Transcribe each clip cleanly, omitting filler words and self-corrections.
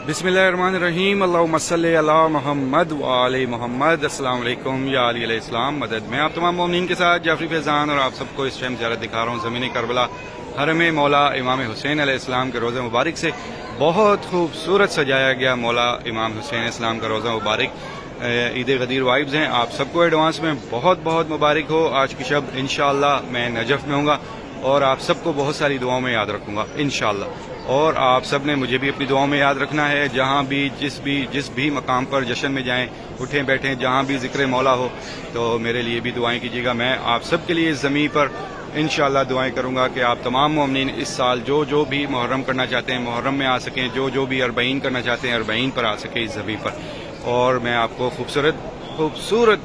बिस्मिल्लाहिर्रहमानिर्रहीम अल्लाहुम्मा सल्ली अला मोहम्मद व आले मोहम्मद। अस्सलाम वालेकुम या अली अलैहिस्सलाम मदद। मैं आप तमाम मोमिनीन के साथ जाफरी फैज़ान और आप सबको इस टाइम ज़ियारत दिखा रहा हूँ ज़मीन करबला हरम मौला इमाम हुसैन अलैहिस्सलाम के रोज़ा मुबारक से। बहुत खूबसूरत सजाया गया मौला इमाम हुसैन अलैहिस्सलाम का रोज़ा मुबारक। ईद गदीर वाइब्स हैं, आप सबको एडवांस में बहुत बहुत मुबारक हो। आज की शब इंशाअल्लाह मैं नजफ़ में हूँगा और आप सबको बहुत सारी दुआओं में याद रखूँगा इंशाअल्लाह। और आप सब ने मुझे भी अपनी दुआओं में याद रखना है। जहाँ भी जिस भी मकाम पर जश्न में जाएं, उठें बैठें, जहाँ भी जिक्र मौला हो तो मेरे लिए भी दुआएं कीजिएगा। मैं आप सब के लिए इस ज़मीन पर इंशाअल्लाह दुआएं करूँगा कि आप तमाम मोमिनीन इस साल जो भी मुहर्रम करना चाहते हैं मुहर्रम में आ सकें, जो भी अरबईन करना चाहते हैं अरबईन पर आ सकें इस ज़मीन पर। और मैं आपको खूबसूरत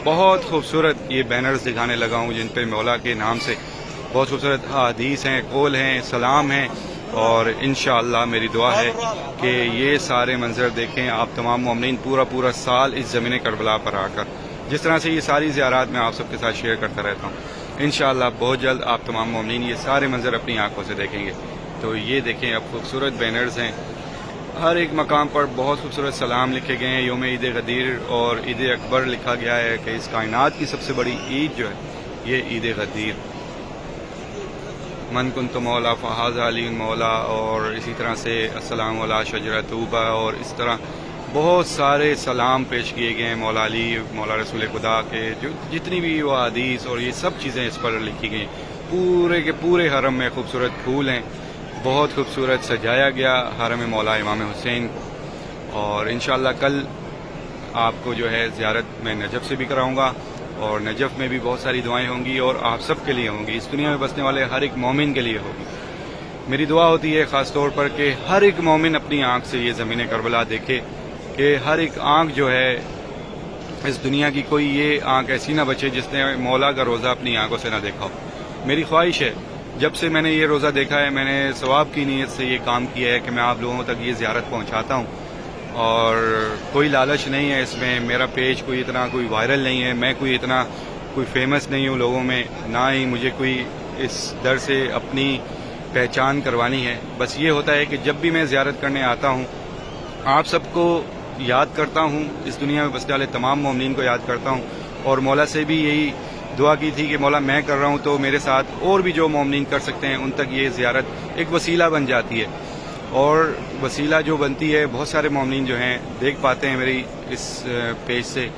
बहुत खूबसूरत ये बैनर्स दिखाने लगा हूँ जिन पर मौला के नाम से बहुत खूबसूरत हदीस हैं, कौल हैं, सलाम हैं। और इंशाअल्लाह मेरी दुआ है कि ये सारे मंजर देखें आप तमाम मोमिनीन पूरा साल इस ज़मीन करबला पर आकर। जिस तरह से ये सारी ज़ियारत मैं आप सबके साथ शेयर करता रहता हूँ, इंशाअल्लाह बहुत जल्द आप तमाम मोमिनीन ये सारे मंजर अपनी आंखों से देखेंगे। तो ये देखें, अब खूबसूरत बैनर्स हैं, हर एक मकाम पर बहुत खूबसूरत सलाम लिखे गए हैं। योम ईद गदीर और ईद अकबर लिखा गया है कि इस कायनात की सबसे बड़ी ईद जो है ये ईद गदीर। मन कुन तो मौला फ़हाज़ अली मौला, और इसी तरह से अस्सलाम अला शजरा तूबा, और इस तरह बहुत सारे सलाम पेश किए गए हैं मौला अली, मौला रसूल खुदा के जो जितनी भी वो हदीस और ये सब चीज़ें इस पर लिखी गई। पूरे के पूरे हरम में खूबसूरत फूल हैं, बहुत खूबसूरत सजाया गया हरम मौला इमाम हुसैन। और इंशाअल्लाह कल आपको जो है ज़ियारत मैं नजफ़ से भी कराऊँगा और नजफ़ में भी बहुत सारी दुआएं होंगी और आप सब के लिए होंगी, इस दुनिया में बसने वाले हर एक मोमिन के लिए होगी। मेरी दुआ होती है ख़ास तौर पर कि हर एक मोमिन अपनी आँख से ये ज़मीन करबला देखे, कि हर एक आँख जो है इस दुनिया की कोई ये आँख ऐसी ना बचे जिसने मौला का रोज़ा अपनी आँखों से ना देखा हो। मेरी ख्वाहिश है, जब से मैंने ये रोज़ा देखा है मैंने सवाब की नीयत से ये काम किया है कि मैं आप लोगों तक ये ज़ियारत पहुँचाता हूँ। और कोई लालच नहीं है इसमें, मेरा पेज कोई वायरल नहीं है, मैं कोई फेमस नहीं हूँ लोगों में, ना ही मुझे कोई इस दर से अपनी पहचान करवानी है। बस ये होता है कि जब भी मैं ज़ियारत करने आता हूँ आप सबको याद करता हूँ, इस दुनिया में बसने वाले तमाम मोमिनीन को याद करता हूँ। और मौला से भी यही दुआ की थी कि मौला मैं कर रहा हूँ तो मेरे साथ और भी जो मोमिनीन कर सकते हैं उन तक ये ज़ियारत एक वसीला बन जाती है। और वसीला जो बनती है बहुत सारे मोमिनीन जो हैं देख पाते हैं मेरी इस पेज से,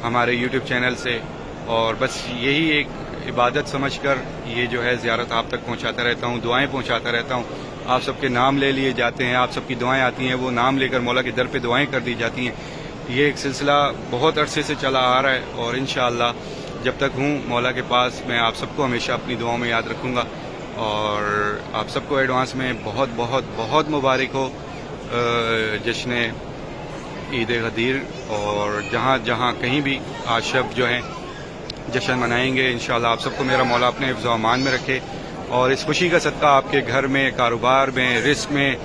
हमारे यूट्यूब चैनल से। और बस यही एक इबादत समझकर ये जो है ज़ियारत आप तक पहुंचाता रहता हूं, दुआएं पहुंचाता रहता हूं। आप सबके नाम ले लिए जाते हैं, आप सबकी दुआएं आती हैं, वो नाम लेकर मौला के दर पे दुआएं कर दी जाती हैं। ये एक सिलसिला बहुत अरसे से चला आ रहा है और इंशाअल्लाह जब तक हूँ मौला के पास मैं आप सबको हमेशा अपनी दुआओं में याद रखूँगा। और आप सबको एडवांस में बहुत बहुत बहुत मुबारक हो जश्न ईद गदीर। और जहाँ जहाँ कहीं भी आज शब जो है जश्न मनाएंगे इंशाअल्लाह आप सबको मेरा मौला अपने हिफ्ज़ व अमान में रखे और इस खुशी का सदका आपके घर में, कारोबार में, रिस्क में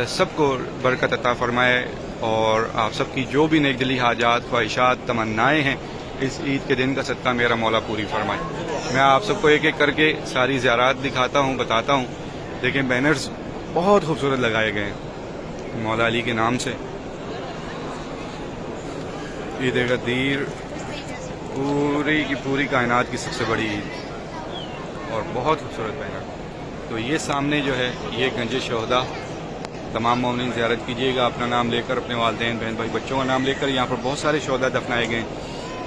सबको बरकत अता फरमाए। और आप सबकी जो भी नेक दिली हाजात, ख्वाहिशात, तमन्नाएँ हैं इस ईद के दिन का सदका मेरा मौला पूरी फरमाए। मैं आप सबको एक एक करके सारी ज़ियारत दिखाता हूँ, बताता हूँ। देखें बैनर्स बहुत खूबसूरत लगाए गए हैं मौला अली के नाम से। ईद गदीर पूरी की पूरी कायनात की सबसे बड़ी ईद और बहुत खूबसूरत बैनर। तो ये सामने जो है ये गंज शोहदा, तमाम मोमिनीन ज़ियारत कीजिएगा अपना नाम लेकर, अपने वालिदैन, बहन भाई, बच्चों का नाम लेकर। यहाँ पर बहुत सारे शोहदा दफनाए गए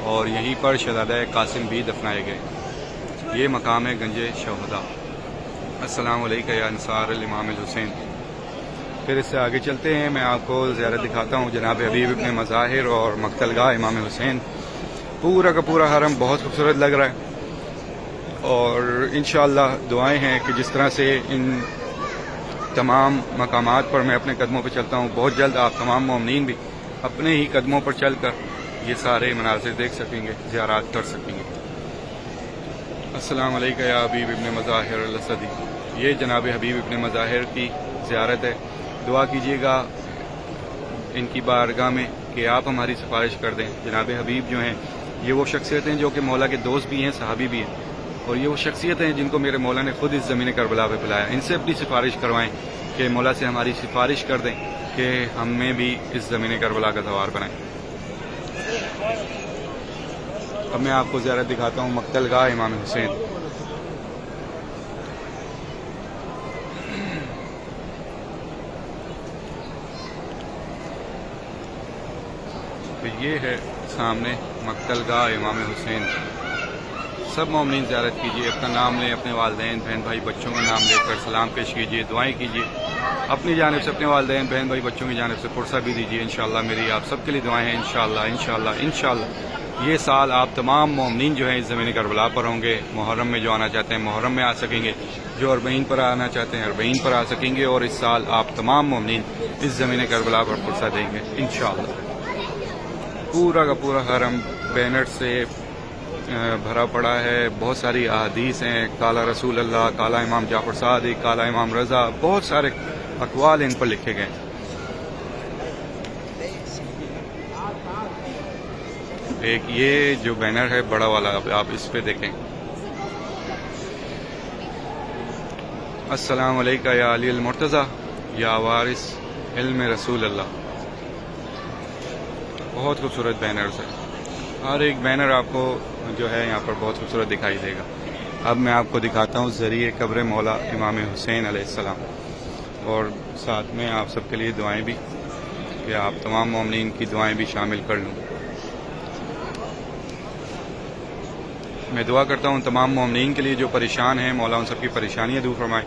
और यहीं पर शहज़ादा कासिम भी दफनाए गए। ये मकाम है गंजे शोहदा। अस्सलाम वालेकुम या अंसार इमाम हुसैन। फिर इससे आगे चलते हैं, मैं आपको ज़ियारत दिखाता हूँ जनाब हबीब इब्न मज़ाहिर और मक्तलगाह इमाम हुसैन। पूरा का पूरा हरम बहुत खूबसूरत लग रहा है और इंशाअल्लाह दुआएं हैं कि जिस तरह से इन तमाम मकामात पर मैं अपने कदमों पर चलता हूँ बहुत जल्द आप तमाम मोमिनीन भी अपने ही कदमों पर चलकर ये सारे मनाज़िर देख सकेंगे, ज़ियारत कर सकेंगे। अस्सलाम वालेकुम या हबीब इब्न मज़ाहिर अल-असदी। ये जनाब हबीब इब्न मज़ाहिर की ज़ियारत है। दुआ कीजिएगा इनकी बारगाह में कि आप हमारी सिफारिश कर दें। जनाब हबीब जो हैं ये वो शख्सियत हैं जो कि मौला के दोस्त भी हैं, सहाबी भी हैं, और ये वो शख्सियत हैं जिनको मेरे मौला ने खुद इस ज़मीन करबला पे बुलाया। इनसे अपनी सिफारिश करवाएं کہ مولا سے ہماری سفارش کر دیں کہ ہمیں بھی اس زمین کربلا کا سوار بنائیں۔ اب میں آپ کو زیارت دکھاتا ہوں مقتل گاہ امام حسین۔ تو یہ ہے سامنے مقتل گاہ امام حسین۔ سب مومنین زیارت کیجیے، اپنا نام لیں، اپنے والدین بہن بھائی بچوں کا نام لے کر سلام پیش کیجیے، دعائیں کیجیے، اپنی جانب سے اپنے والدین بہن بھائی بچوں کی جانب سے پرسہ بھی دیجیے۔ انشاءاللہ میری آپ سب کے لیے دعائیں ہیں۔ انشاءاللہ انشاءاللہ انشاءاللہ یہ سال آپ تمام مومنین جو ہیں اس زمین کربلا پر ہوں گے۔ محرم میں جو آنا چاہتے ہیں محرم میں آ سکیں گے، جو اربعین پر آنا چاہتے ہیں اربعین پر آ سکیں گے، اور اس سال آپ تمام مومنین اس زمین کربلا پر پرسہ دیں گے انشاءاللہ۔ پورا کا پورا حرم بینر سے بھرا پڑا ہے، بہت ساری احادیث ہیں، کالا رسول اللہ، کالا امام جعفر صادق، کالا امام رضا، بہت سارے اقوال ان پر لکھے گئے ہیں۔ ایک یہ جو بینر ہے بڑا والا آپ اس پہ دیکھیں، السلام علیکہ یا علی المرتضی یا وارث علم رسول اللہ۔ بہت خوبصورت بینرز ہے، ہر ایک بینر آپ کو جو ہے یہاں پر بہت خوبصورت دکھائی دے گا۔ اب میں آپ کو دکھاتا ہوں ذریعے قبر مولا امام حسین علیہ السلام، اور ساتھ میں آپ سب کے لیے دعائیں بھی، کہ آپ تمام مومنین کی دعائیں بھی شامل کر لوں۔ میں دعا کرتا ہوں تمام مومنین کے لیے جو پریشان ہیں، مولا ان سب کی پریشانیاں دور فرمائے،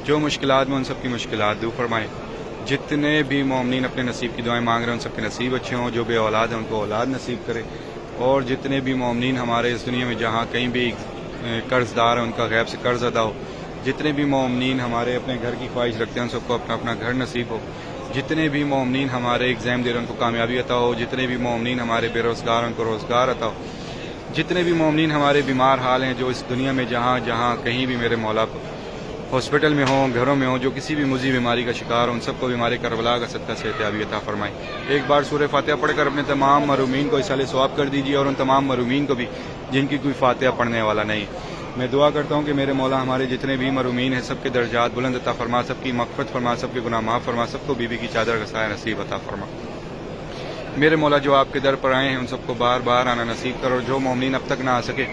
جو مشکلات میں ان سب کی مشکلات دور فرمائے، جتنے بھی مومنین اپنے نصیب کی دعائیں مانگ رہے ہیں ان سب کے نصیب اچھے ہوں، جو بے اولاد ہیں ان کو اولاد نصیب کرے، اور جتنے بھی مومنین ہمارے اس دنیا میں جہاں کہیں بھی قرض دار ہیں ان کا غیب سے قرض ادا ہو، جتنے بھی مومنین ہمارے اپنے گھر کی خواہش رکھتے ہیں ان سب کو اپنا اپنا گھر نصیب ہو، جتنے بھی مومنین ہمارے ایگزام دے رہے ہیں ان کو کامیابی عطا ہو، جتنے بھی مومنین ہمارے بے روزگار ہیں ان کو روزگار عطا ہو، جتنے بھی مومنین ہمارے بیمار حال ہیں جو اس دنیا میں جہاں جہاں کہیں بھی میرے مولا کو ہاسپٹل میں ہوں، گھروں میں ہوں، جو کسی بھی مزی بیماری کا شکار ہوں، ان سب کو بیماری کربلا کا صدقہ صحتیابی عطا فرمائے۔ ایک بار سورہ فاتحہ پڑھ کر اپنے تمام محرومین کو اصالِ ثواب کر دیجیے، اور ان تمام محرومین کو بھی جن کی کوئی فاتحہ پڑھنے والا نہیں۔ میں دعا کرتا ہوں کہ میرے مولا ہمارے جتنے بھی محرومین ہیں سب کے درجات بلند عطا فرما، سب کی مغفرت فرما، سب کے گناہ معاف فرما، سب کو بی بی کی چادر کا سایہ نصیب عطا فرما۔ میرے مولا جو آپ کے در پر آئے ہیں ان سب کو بار بار آنا نصیب کرو، اور جو مومنین اب تک نہ آ سکے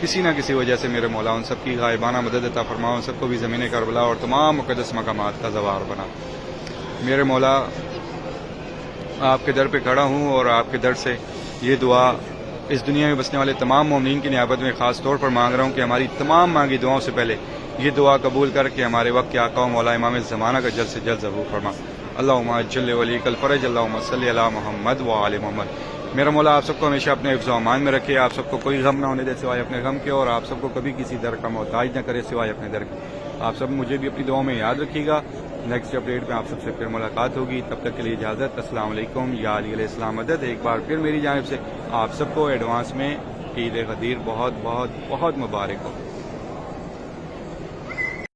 کسی نہ کسی وجہ سے میرے مولا ان سب کی غائبانہ مدد عطا فرما، ان سب کو بھی زمین کربلا اور تمام مقدس مقامات کا زوار بنا۔ میرے مولا آپ کے در پہ کھڑا ہوں اور آپ کے در سے یہ دعا اس دنیا میں بسنے والے تمام مومنین کی نیابت میں خاص طور پر مانگ رہا ہوں کہ ہماری تمام مانگی دعاؤں سے پہلے یہ دعا قبول کر کے ہمارے وقت کے آقا و مولا امام زمانہ کا جلد سے جلد ظہور فرما۔ اللہم اجل ولیک الفرج، اللہم صلی علی محمد وآل محمد۔ میرا مولا آپ سب کو ہمیشہ اپنے حفظ و امان میں رکھے، آپ سب کو کوئی غم نہ ہونے دے سوائے اپنے غم کے، اور آپ سب کو کبھی کسی در کا محتاج نہ کرے سوائے اپنے در کے۔ آپ سب مجھے بھی اپنی دعاؤں میں یاد رکھیے گا۔ نیکسٹ اپڈیٹ میں آپ سب سے پھر ملاقات ہوگی، تب تک کے لیے اجازت۔ السلام علیکم، یا علی علیہ السلام مدد۔ ایک بار پھر میری جانب سے آپ سب کو ایڈوانس میں عید غدیر بہت بہت بہت مبارک ہو۔